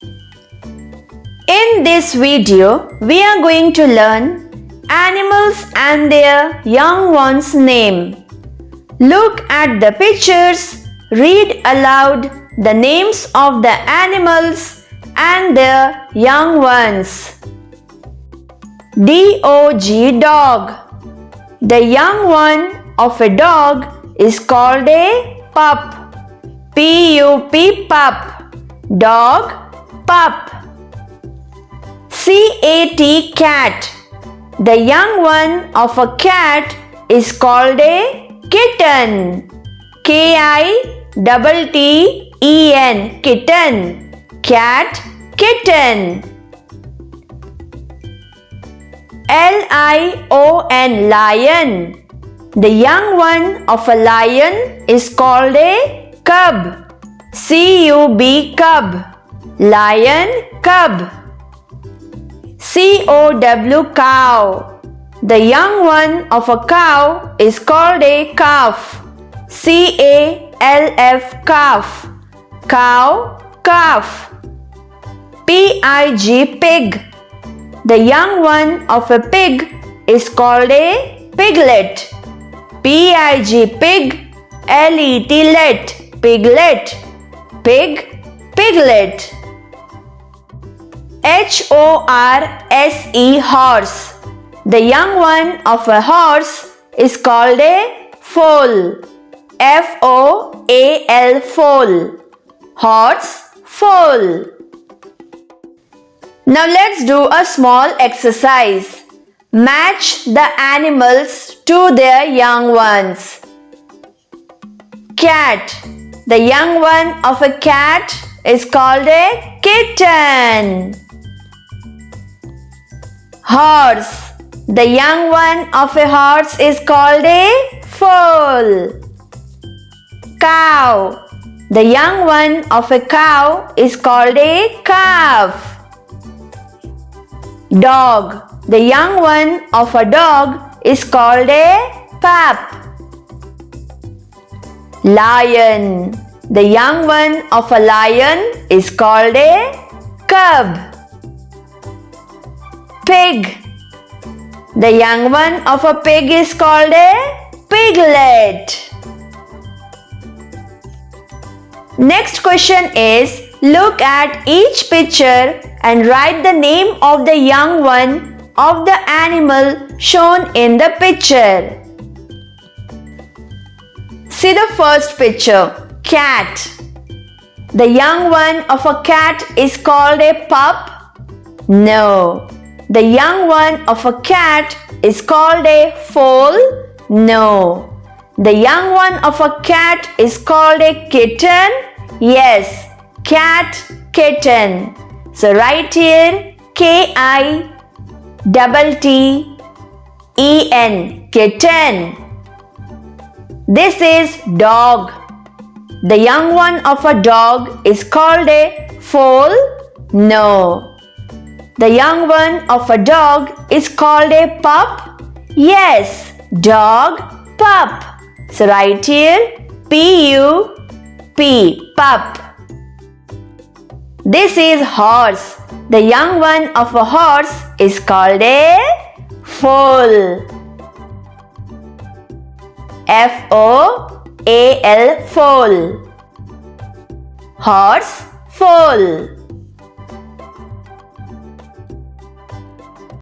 In this video, we are going to learn animals and their young ones' name. Look at the pictures, read aloud the names of the animals and their young ones. Dog, dog. The young one of a dog is called a pup. Pup, pup. Dog, pup. Cat, cat. The young one of a cat is called a kitten. Kitten, kitten. Cat, kitten. Lion, lion. The young one of a lion is called a cub. Cub, cub. Lion, cub. Cow. The young one of a cow is called a calf. Calf, calf. Cow, calf. Pig, the young one of a pig is called a piglet. Pig, let, piglet. Pig, piglet. Horse. The young one of a horse is called a foal. Foal, foal. Horse, foal. Now let's do a small exercise. Match the animals to their young ones. Cat. The young one of a cat is called a kitten. Horse. The young one of a horse is called a foal. Cow. The young one of a cow is called a calf. Dog. The young one of a dog is called a pup. Lion. The young one of a lion is called a cub. Pig. The young one of a pig is called a piglet. Next question is, look at each picture and write the name of the young one of the animal shown in the picture. See the first picture, cat. The young one of a cat is called a pup? No. The young one of a cat is called a foal? No. The young one of a cat is called a kitten? Yes, cat, kitten. So write here Kitten, kitten. This is dog. The young one of a dog is called a foal? No. The young one of a dog is called a pup? Yes, dog, pup. So write here P-U-P, pup. This is horse. The young one of a horse is called a foal. F-O-A-L, foal. Horse, foal.